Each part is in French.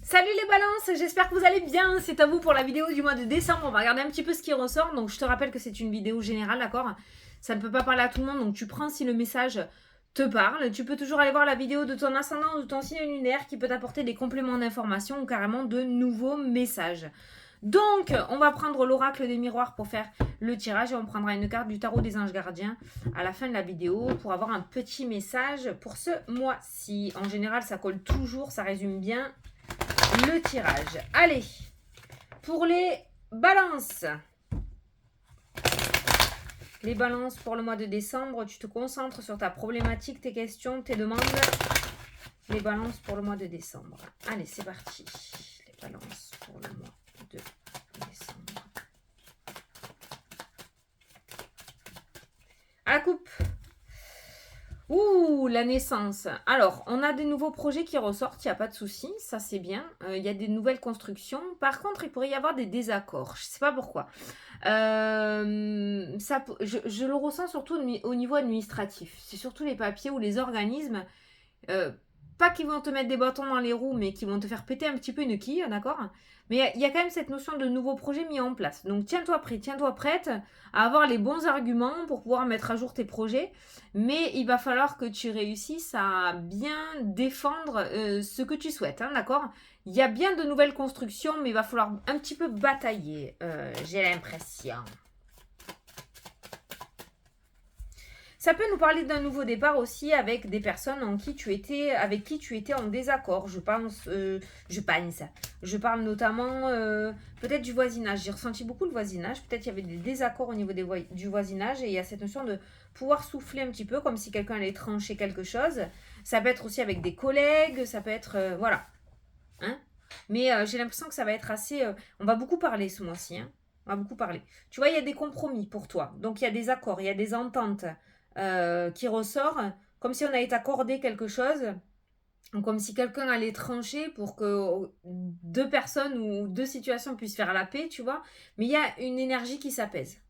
Salut les balances, j'espère que vous allez bien, c'est à vous pour la vidéo du mois de décembre, on va regarder un petit peu ce qui ressort, donc je te rappelle que c'est une vidéo générale, d'accord? Ça ne peut pas parler à tout le monde, donc tu prends si le message te parle, tu peux toujours aller voir la vidéo de ton ascendant ou de ton signe lunaire qui peut t'apporter des compléments d'information ou carrément de nouveaux messages. Donc, on va prendre l'oracle des miroirs pour faire le tirage et on prendra une carte du tarot des anges gardiens à la fin de la vidéo pour avoir un petit message pour ce mois-ci. En général, ça colle toujours, ça résume bien le tirage. Allez, pour les balances. Les balances pour le mois de décembre, tu te concentres sur ta problématique, tes questions, tes demandes. Les balances pour le mois de décembre. Allez, c'est parti. Les balances pour le mois de décembre. À la coupe. Ouh, la naissance. Alors, on a des nouveaux projets qui ressortent, il n'y a pas de souci, ça c'est bien. Il y a des nouvelles constructions. Par contre, il pourrait y avoir des désaccords. Je ne sais pas pourquoi. Je le ressens surtout au niveau administratif. C'est surtout les papiers ou les organismes. Pas qu'ils vont te mettre des bâtons dans les roues, mais qui vont te faire péter un petit peu une quille, d'accord? Mais il y a quand même cette notion de nouveaux projets mis en place. Donc tiens-toi prêt, tiens-toi prête à avoir les bons arguments pour pouvoir mettre à jour tes projets. Mais il va falloir que tu réussisses à bien défendre ce que tu souhaites, hein, d'accord? Il y a bien de nouvelles constructions, mais il va falloir un petit peu batailler, j'ai l'impression. Ça peut nous parler d'un nouveau départ aussi avec des personnes avec qui tu étais en désaccord. Je parle notamment peut-être du voisinage. J'ai ressenti beaucoup le voisinage. Peut-être qu'il y avait des désaccords au niveau du voisinage et il y a cette notion de pouvoir souffler un petit peu comme si quelqu'un allait trancher quelque chose. Ça peut être aussi avec des collègues, ça peut être... voilà. Hein, mais j'ai l'impression que ça va être assez... on va beaucoup parler ce mois-ci. Hein. On va beaucoup parler. Tu vois, il y a des compromis pour toi. Donc, il y a des accords, il y a des ententes qui ressortent. Comme si on allait t'accorder quelque chose. Comme si quelqu'un allait trancher pour que deux personnes ou deux situations puissent faire la paix, tu vois. Mais il y a une énergie qui s'apaise.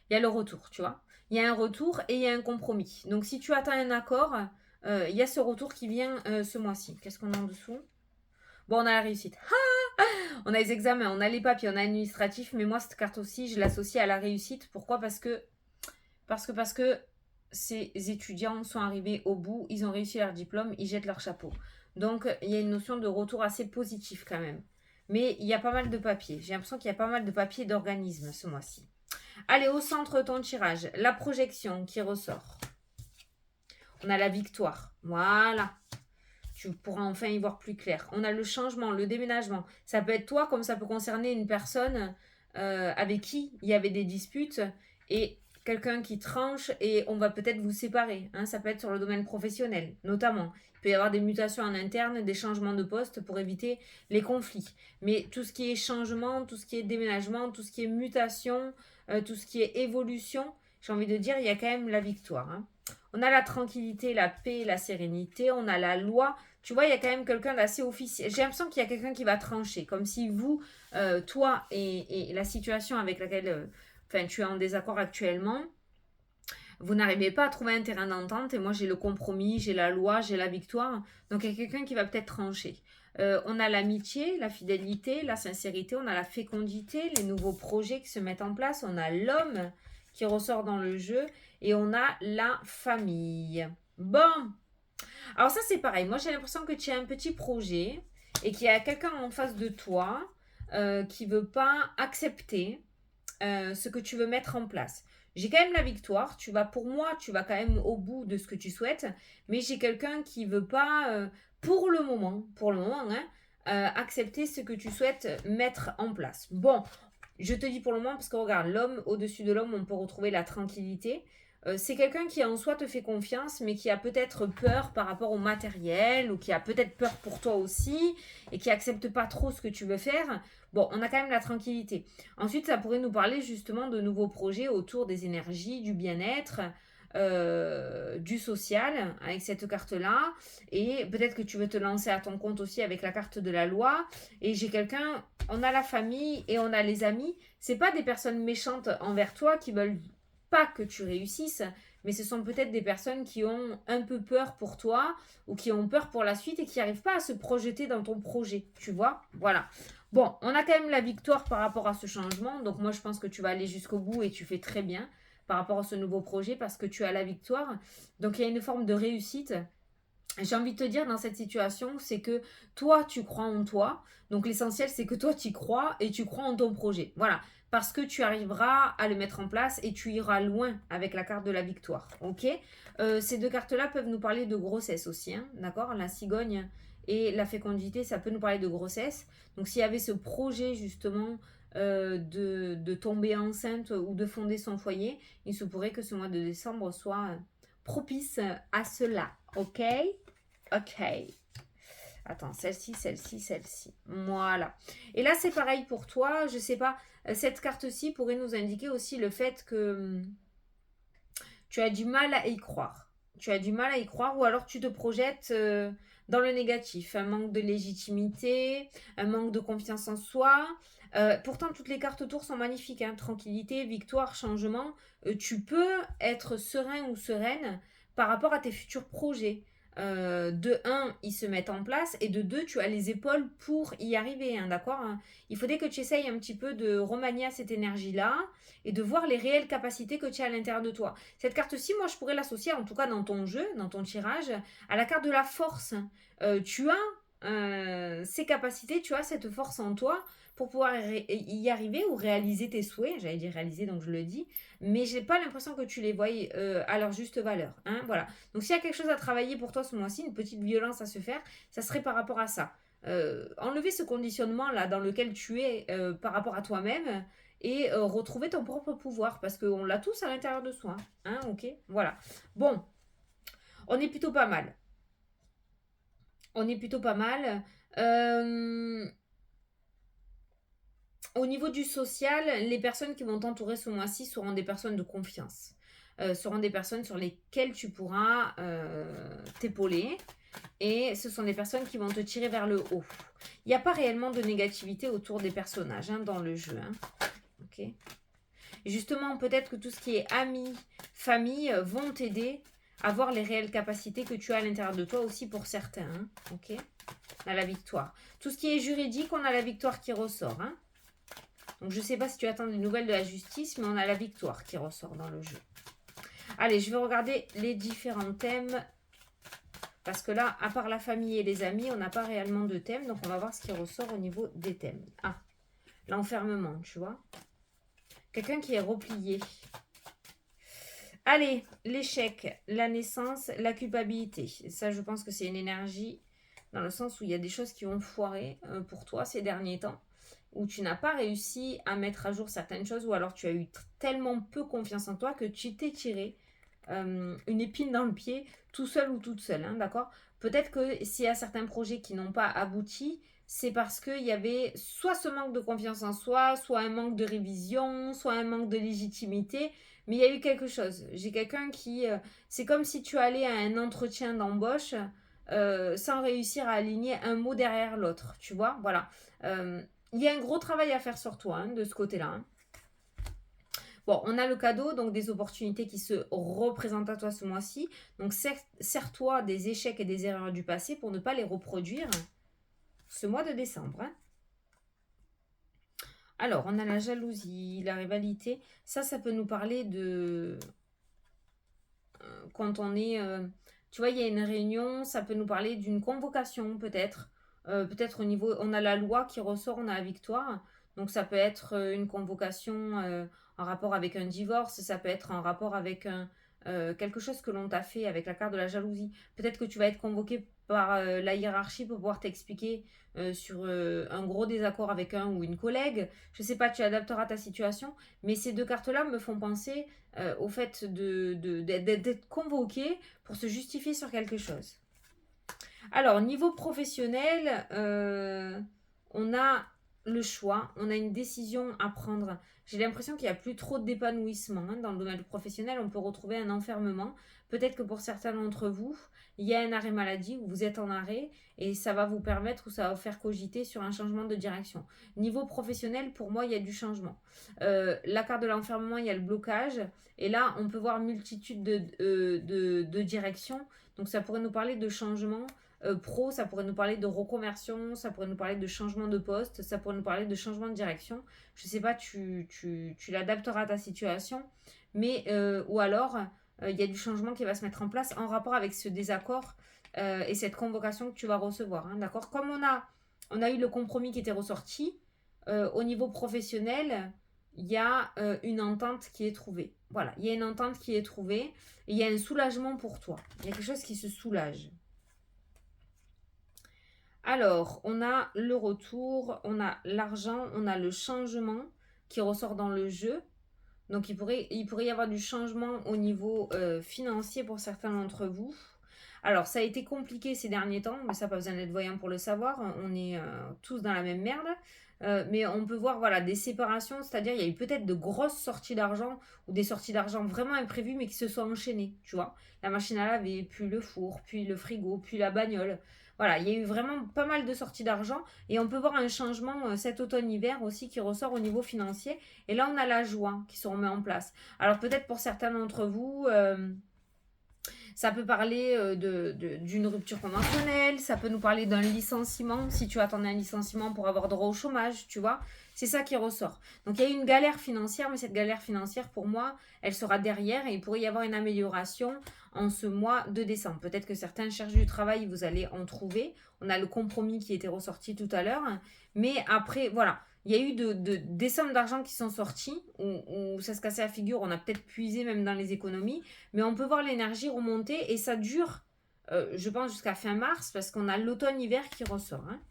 Il y a le retour, tu vois. Il y a un retour et il y a un compromis. Donc, si tu attends un accord, il y a ce retour qui vient ce mois-ci. Qu'est-ce qu'on a en dessous? Bon, on a la réussite. On a les examens, on a les papiers, on a l'administratif, mais moi, cette carte aussi, je l'associe à la réussite. Pourquoi? Parce que ces étudiants sont arrivés au bout, ils ont réussi leur diplôme, ils jettent leur chapeau. Donc, il y a une notion de retour assez positif quand même. Mais il y a pas mal de papiers. J'ai l'impression qu'il y a pas mal de papiers d'organismes ce mois-ci. Allez, au centre de ton tirage, la projection qui ressort. On a la victoire. Voilà. Tu pourras enfin y voir plus clair. On a le changement, le déménagement. Ça peut être toi comme ça peut concerner une personne avec qui il y avait des disputes et quelqu'un qui tranche et on va peut-être vous séparer. Hein. Ça peut être sur le domaine professionnel, notamment. Il peut y avoir des mutations en interne, des changements de poste pour éviter les conflits. Mais tout ce qui est changement, tout ce qui est déménagement, tout ce qui est mutation, tout ce qui est évolution, j'ai envie de dire, il y a quand même la victoire. Hein. On a la tranquillité, la paix, la sérénité, on a la loi. Tu vois, il y a quand même quelqu'un d'assez officiel. J'ai l'impression qu'il y a quelqu'un qui va trancher, comme si vous, toi et la situation avec laquelle tu es en désaccord actuellement, vous n'arrivez pas à trouver un terrain d'entente et moi j'ai le compromis, j'ai la loi, j'ai la victoire. Donc il y a quelqu'un qui va peut-être trancher. On a l'amitié, la fidélité, la sincérité, on a la fécondité, les nouveaux projets qui se mettent en place, on a l'homme qui ressort dans le jeu et on a la famille. Bon, alors ça c'est pareil, moi j'ai l'impression que tu as un petit projet et qu'il y a quelqu'un en face de toi qui ne veut pas accepter ce que tu veux mettre en place. J'ai quand même la victoire, pour moi, tu vas quand même au bout de ce que tu souhaites, mais j'ai quelqu'un qui veut pas, pour le moment, hein, accepter ce que tu souhaites mettre en place. Bon, je te dis pour le moment parce que regarde, l'homme, au-dessus de l'homme, on peut retrouver la tranquillité. C'est quelqu'un qui en soi te fait confiance, mais qui a peut-être peur par rapport au matériel, ou qui a peut-être peur pour toi aussi, et qui accepte pas trop ce que tu veux faire. Bon, on a quand même la tranquillité. Ensuite, ça pourrait nous parler justement de nouveaux projets autour des énergies, du bien-être, du social, avec cette carte-là. Et peut-être que tu veux te lancer à ton compte aussi avec la carte de la loi. Et j'ai quelqu'un, on a la famille et on a les amis. C'est pas des personnes méchantes envers toi qui veulent pas que tu réussisses, mais ce sont peut-être des personnes qui ont un peu peur pour toi ou qui ont peur pour la suite et qui n'arrivent pas à se projeter dans ton projet, tu vois. Voilà. Bon, on a quand même la victoire par rapport à ce changement, donc moi je pense que tu vas aller jusqu'au bout et tu fais très bien par rapport à ce nouveau projet parce que tu as la victoire. Donc il y a une forme de réussite. J'ai envie de te dire dans cette situation, c'est que toi, tu crois en toi. Donc l'essentiel, c'est que toi, tu y crois et tu crois en ton projet. Voilà. Parce que tu arriveras à le mettre en place et tu iras loin avec la carte de la victoire. Ok. Ces deux cartes-là peuvent nous parler de grossesse aussi. Hein, d'accord. La cigogne et la fécondité, ça peut nous parler de grossesse. Donc s'il y avait ce projet justement de tomber enceinte ou de fonder son foyer, il se pourrait que ce mois de décembre soit propice à cela. Ok. Ok. Attends, celle-ci, celle-ci, celle-ci. Voilà. Et là, c'est pareil pour toi. Je sais pas. Cette carte-ci pourrait nous indiquer aussi le fait que tu as du mal à y croire. Tu as du mal à y croire ou alors tu te projettes dans le négatif. Un manque de légitimité, un manque de confiance en soi. Pourtant, toutes les cartes autour sont magnifiques. Hein. Tranquillité, victoire, changement. Tu peux être serein ou sereine par rapport à tes futurs projets. De un, ils se mettent en place et de deux, tu as les épaules pour y arriver, hein, d'accord, hein. Il faudrait que tu essayes un petit peu de remanier cette énergie-là et de voir les réelles capacités que tu as à l'intérieur de toi. Cette carte-ci, moi, je pourrais l'associer, en tout cas dans ton jeu, dans ton tirage, à la carte de la force. Tu as ces capacités, tu as cette force en toi pour pouvoir y arriver ou réaliser tes souhaits. J'allais dire réaliser, donc je le dis. Mais j'ai pas l'impression que tu les voies à leur juste valeur. Hein, voilà. Donc s'il y a quelque chose à travailler pour toi ce mois-ci, une petite violence à se faire, ça serait par rapport à ça. Enlever ce conditionnement là dans lequel tu es par rapport à toi-même et retrouver ton propre pouvoir parce qu'on l'a tous à l'intérieur de soi. Hein, ok. Voilà. Bon, on est plutôt pas mal. On est plutôt pas mal. Au niveau du social, les personnes qui vont t'entourer ce mois-ci seront des personnes de confiance. Seront des personnes sur lesquelles tu pourras t'épauler. Et ce sont des personnes qui vont te tirer vers le haut. Il n'y a pas réellement de négativité autour des personnages hein, dans le jeu. Hein. Ok. Et justement, peut-être que tout ce qui est amis, famille vont t'aider à voir les réelles capacités que tu as à l'intérieur de toi aussi pour certains. Hein. Ok. On a la victoire. Tout ce qui est juridique, on a la victoire qui ressort. Hein. Donc je ne sais pas si tu attends des nouvelles de la justice, mais on a la victoire qui ressort dans le jeu. Allez, je vais regarder les différents thèmes. Parce que là, à part la famille et les amis, on n'a pas réellement de thème. Donc on va voir ce qui ressort au niveau des thèmes. Ah, l'enfermement, tu vois. Quelqu'un qui est replié. Allez, l'échec, la naissance, la culpabilité. Ça, je pense que c'est une énergie dans le sens où il y a des choses qui ont foiré pour toi ces derniers temps, où tu n'as pas réussi à mettre à jour certaines choses, ou alors tu as eu tellement peu confiance en toi que tu t'es tiré une épine dans le pied, tout seul ou toute seule, hein, d'accord. Peut-être que s'il y a certains projets qui n'ont pas abouti, c'est parce qu'il y avait soit ce manque de confiance en soi, soit un manque de révision, soit un manque de légitimité, mais il y a eu quelque chose. J'ai quelqu'un qui... c'est comme si tu allais à un entretien d'embauche sans réussir à aligner un mot derrière l'autre, tu vois, voilà. Il y a un gros travail à faire sur toi, hein, de ce côté-là. Hein. Bon, on a le cadeau, donc des opportunités qui se représentent à toi ce mois-ci. Donc, sers-toi des échecs et des erreurs du passé pour ne pas les reproduire ce mois de décembre. Hein. Alors, on a la jalousie, la rivalité. Ça peut nous parler de... quand on est... tu vois, il y a une réunion, ça peut nous parler d'une convocation peut-être. Peut-être au niveau... On a la loi qui ressort, on a la victoire. Donc, ça peut être une convocation en rapport avec un divorce. Ça peut être en rapport avec quelque chose que l'on t'a fait avec la carte de la jalousie. Peut-être que tu vas être convoqué par la hiérarchie pour pouvoir t'expliquer sur un gros désaccord avec un ou une collègue. Je sais pas, tu adapteras ta situation. Mais ces deux cartes-là me font penser au fait d'être convoqué pour se justifier sur quelque chose. Alors, niveau professionnel, on a le choix, on a une décision à prendre. J'ai l'impression qu'il n'y a plus trop d'épanouissement hein, dans le domaine professionnel. On peut retrouver un enfermement. Peut-être que pour certains d'entre vous, il y a un arrêt maladie où vous êtes en arrêt et ça va vous permettre ou ça va vous faire cogiter sur un changement de direction. Niveau professionnel, pour moi, il y a du changement. La carte de l'enfermement, il y a le blocage. Et là, on peut voir multitude de directions. Donc, ça pourrait nous parler de changement pro, ça pourrait nous parler de reconversion, ça pourrait nous parler de changement de poste, ça pourrait nous parler de changement de direction. Je sais pas, tu l'adapteras à ta situation. Mais, ou alors, il y a du changement qui va se mettre en place en rapport avec ce désaccord et cette convocation que tu vas recevoir. Hein, d'accord. Comme on a eu le compromis qui était ressorti, au niveau professionnel, il y a une entente qui est trouvée. Voilà, il y a une entente qui est trouvée et il y a un soulagement pour toi. Il y a quelque chose qui se soulage. Alors, on a le retour, on a l'argent, on a le changement qui ressort dans le jeu. Donc, il pourrait y avoir du changement au niveau financier pour certains d'entre vous. Alors, ça a été compliqué ces derniers temps, mais ça, pas besoin d'être voyant pour le savoir. On est tous dans la même merde. Mais on peut voir voilà, des séparations, c'est-à-dire il y a eu peut-être de grosses sorties d'argent ou des sorties d'argent vraiment imprévues mais qui se sont enchaînées, tu vois. La machine à laver, puis le four, puis le frigo, puis la bagnole. Voilà, il y a eu vraiment pas mal de sorties d'argent et on peut voir un changement cet automne-hiver aussi qui ressort au niveau financier. Et là, on a la joie qui se remet en place. Alors peut-être pour certains d'entre vous, ça peut parler d'une rupture conventionnelle, ça peut nous parler d'un licenciement, si tu attendais un licenciement pour avoir droit au chômage, tu vois. C'est ça qui ressort. Donc il y a eu une galère financière, mais cette galère financière, pour moi, elle sera derrière et il pourrait y avoir une amélioration en ce mois de décembre. Peut-être que certains cherchent du travail, vous allez en trouver. On a le compromis qui était ressorti tout à l'heure. Mais après, voilà, il y a eu des sommes d'argent qui sont sorties, où ça se cassait la figure, on a peut-être puisé même dans les économies, mais on peut voir l'énergie remonter et ça dure, je pense, jusqu'à fin mars, parce qu'on a l'automne-hiver qui ressort. Hein.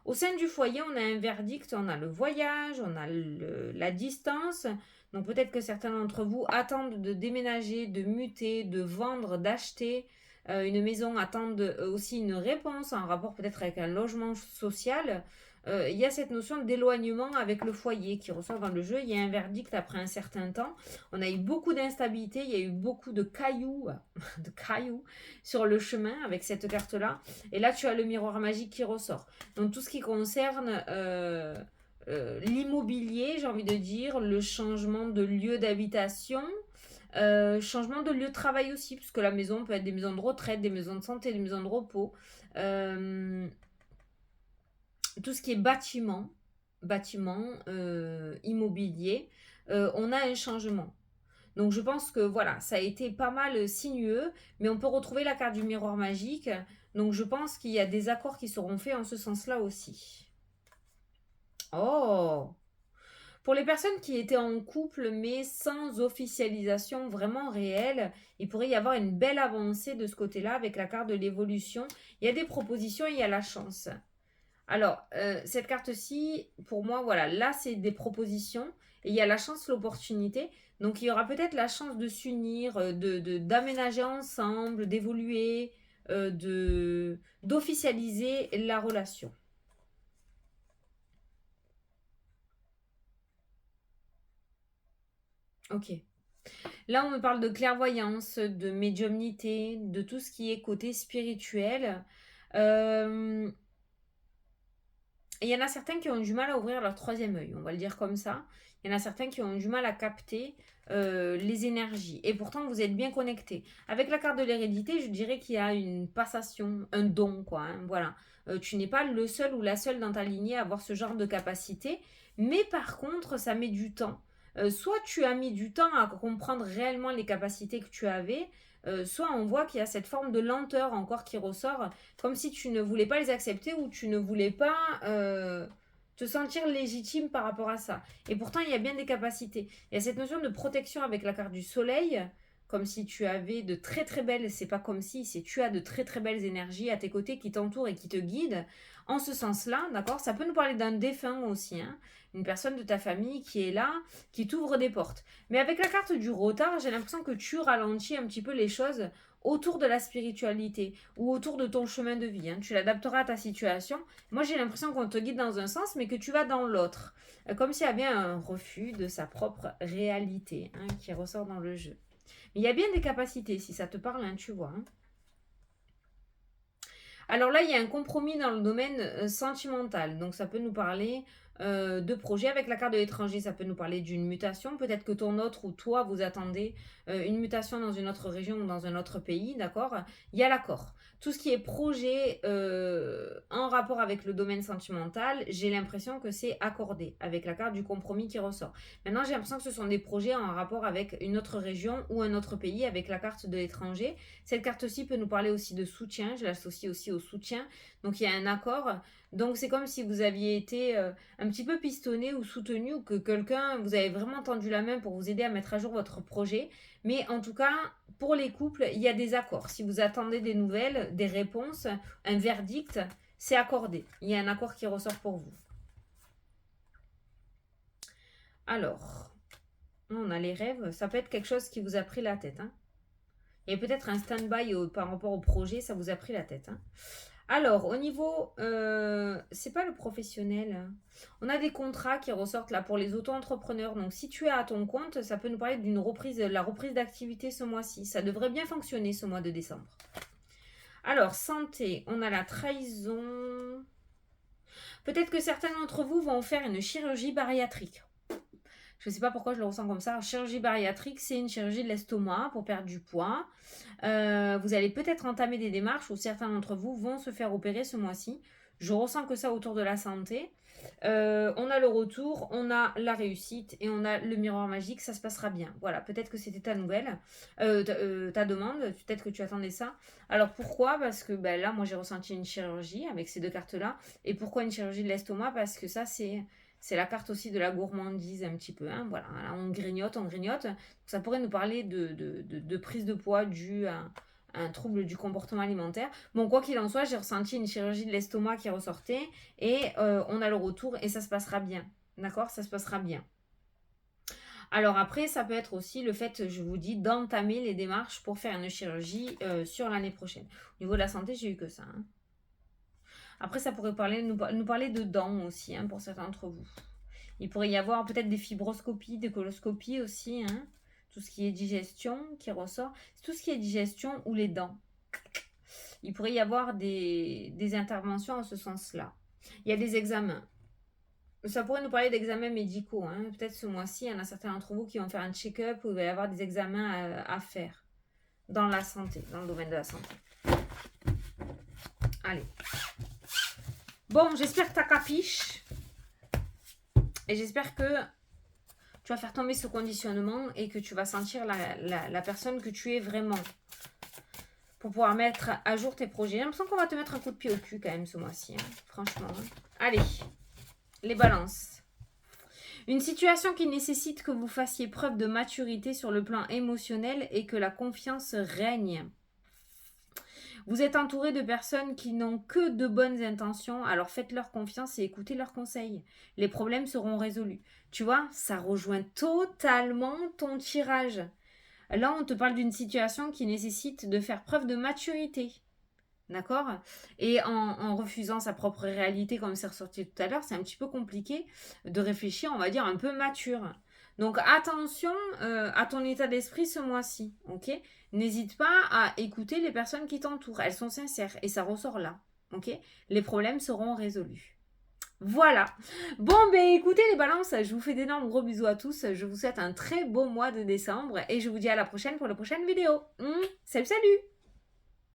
Au sein du foyer, on a un verdict, on a le voyage, on a la distance. Donc peut-être que certains d'entre vous attendent de déménager, de muter, de vendre, d'acheter une maison, attendent aussi une réponse en rapport peut-être avec un logement social. Il y a cette notion d'éloignement avec le foyer qui ressort dans le jeu. Il y a un verdict après un certain temps. On a eu beaucoup d'instabilité, il y a eu beaucoup de cailloux, de cailloux sur le chemin avec cette carte-là. Et là, tu as le miroir magique qui ressort. Donc tout ce qui concerne l'immobilier, j'ai envie de dire, le changement de lieu d'habitation, changement de lieu de travail aussi, puisque la maison peut être des maisons de retraite, des maisons de santé, des maisons de repos. Tout ce qui est bâtiment immobilier, on a un changement. Donc je pense que voilà, ça a été pas mal sinueux, mais on peut retrouver la carte du miroir magique. Donc je pense qu'il y a des accords qui seront faits en ce sens-là aussi. Oh! Pour les personnes qui étaient en couple mais sans officialisation vraiment réelle, il pourrait y avoir une belle avancée de ce côté-là avec la carte de l'évolution. Il y a des propositions et il y a la chance. Alors, cette carte-ci, pour moi, voilà, là, c'est des propositions et il y a la chance, l'opportunité. Donc, il y aura peut-être la chance de s'unir, d'aménager ensemble, d'évoluer, d'officialiser la relation. Ok. Là, on me parle de clairvoyance, de médiumnité, de tout ce qui est côté spirituel. Euh, Il y en a certains qui ont du mal à ouvrir leur troisième œil, on va le dire comme ça. Il y en a certains qui ont du mal à capter les énergies. Et pourtant, vous êtes bien connectés. Avec la carte de l'hérédité, je dirais qu'il y a une passation, un don, quoi. Hein, voilà. Tu n'es pas le seul ou la seule dans ta lignée à avoir ce genre de capacité. Mais par contre, ça met du temps. Soit tu as mis du temps à comprendre réellement les capacités que tu avais, soit on voit qu'il y a cette forme de lenteur encore qui ressort, comme si tu ne voulais pas les accepter ou tu ne voulais pas te sentir légitime par rapport à ça. Et pourtant, il y a bien des capacités. Il y a cette notion de protection avec la carte du soleil, comme si tu avais de très très belles, c'est pas comme si, c'est tu as de très très belles énergies à tes côtés qui t'entourent et qui te guident. En ce sens-là, d'accord, ça peut nous parler d'un défunt aussi, hein, une personne de ta famille qui est là, qui t'ouvre des portes. Mais avec la carte du retard, j'ai l'impression que tu ralentis un petit peu les choses autour de la spiritualité ou autour de ton chemin de vie. Hein. Tu l'adapteras à ta situation. Moi, j'ai l'impression qu'on te guide dans un sens, mais que tu vas dans l'autre. Comme s'il y avait un refus de sa propre réalité hein, qui ressort dans le jeu. Mais il y a bien des capacités, si ça te parle, hein, tu vois. Hein. Alors là, il y a un compromis dans le domaine sentimental. Donc, ça peut nous parler de projets. Avec la carte de l'étranger, ça peut nous parler d'une mutation. Peut-être que ton autre ou toi, vous attendez une mutation dans une autre région ou dans un autre pays, d'accord? Il y a l'accord. Tout ce qui est projet en rapport avec le domaine sentimental, j'ai l'impression que c'est accordé avec la carte du compromis qui ressort. Maintenant, j'ai l'impression que ce sont des projets en rapport avec une autre région ou un autre pays avec la carte de l'étranger. Cette carte-ci peut nous parler aussi de soutien. Je l'associe aussi au soutien. Donc, il y a un accord. Donc, c'est comme si vous aviez été un petit peu pistonné ou soutenu ou que quelqu'un, vous avez vraiment tendu la main pour vous aider à mettre à jour votre projet. Mais en tout cas, pour les couples, il y a des accords. Si vous attendez des nouvelles, des réponses, un verdict, c'est accordé. Il y a un accord qui ressort pour vous. Alors, on a les rêves. Ça peut être quelque chose qui vous a pris la tête. Hein. Il y a peut-être un stand-by par rapport au projet, ça vous a pris la tête. Hein. Alors, au niveau, c'est pas le professionnel. On a des contrats qui ressortent là pour les auto-entrepreneurs. Donc, si tu es à ton compte, ça peut nous parler d'une reprise, la reprise d'activité ce mois-ci. Ça devrait bien fonctionner ce mois de décembre. Alors, santé, on a la trahison. Peut-être que certains d'entre vous vont faire une chirurgie bariatrique. Je ne sais pas pourquoi je le ressens comme ça. Chirurgie bariatrique, c'est une chirurgie de l'estomac pour perdre du poids. Vous allez peut-être entamer des démarches où certains d'entre vous vont se faire opérer ce mois-ci. Je ressens que ça autour de la santé. On a le retour, on a la réussite et on a le miroir magique, ça se passera bien. Voilà, peut-être que c'était ta nouvelle, ta demande, peut-être que tu attendais ça. Alors pourquoi? Parce que ben, là, moi j'ai ressenti une chirurgie avec ces deux cartes-là. Et pourquoi une chirurgie de l'estomac? Parce que ça, c'est la carte aussi de la gourmandise un petit peu. Hein, voilà, on grignote, on grignote. Ça pourrait nous parler de prise de poids due à un trouble du comportement alimentaire. Bon, quoi qu'il en soit, j'ai ressenti une chirurgie de l'estomac qui ressortait et on a le retour et ça se passera bien. D'accord? Ça se passera bien. Alors après, ça peut être aussi le fait, je vous dis, d'entamer les démarches pour faire une chirurgie sur l'année prochaine. Au niveau de la santé, j'ai eu que ça. Hein. Après, ça pourrait nous parler de dents aussi, hein, pour certains d'entre vous. Il pourrait y avoir peut-être des fibroscopies, des coloscopies aussi, hein. Tout ce qui est digestion qui ressort. Tout ce qui est digestion ou les dents. Il pourrait y avoir des interventions en ce sens-là. Il y a des examens. Ça pourrait nous parler d'examens médicaux. Hein. Peut-être ce mois-ci, il y en a certains d'entre vous qui vont faire un check-up où il va y avoir des examens à faire dans la santé, dans le domaine de la santé. Allez. Bon, j'espère que tu as capiche. Et j'espère que tu vas faire tomber ce conditionnement et que tu vas sentir la personne que tu es vraiment. Pour pouvoir mettre à jour tes projets. J'ai l'impression qu'on va te mettre un coup de pied au cul quand même ce mois-ci. Hein, franchement. Hein. Allez, les balances. Une situation qui nécessite que vous fassiez preuve de maturité sur le plan émotionnel et que la confiance règne. Vous êtes entouré de personnes qui n'ont que de bonnes intentions, alors faites-leur confiance et écoutez leurs conseils. Les problèmes seront résolus. Tu vois, ça rejoint totalement ton tirage. Là, on te parle d'une situation qui nécessite de faire preuve de maturité. D'accord? Et en refusant sa propre réalité, comme c'est ressorti tout à l'heure, c'est un petit peu compliqué de réfléchir, on va dire, un peu mature. Donc attention à ton état d'esprit ce mois-ci, ok? N'hésite pas à écouter les personnes qui t'entourent, elles sont sincères et ça ressort là, ok? Les problèmes seront résolus. Voilà. Bon, ben écoutez les balances, je vous fais d'énormes gros bisous à tous, je vous souhaite un très beau mois de décembre et je vous dis à la prochaine pour la prochaine vidéo. Salut, salut!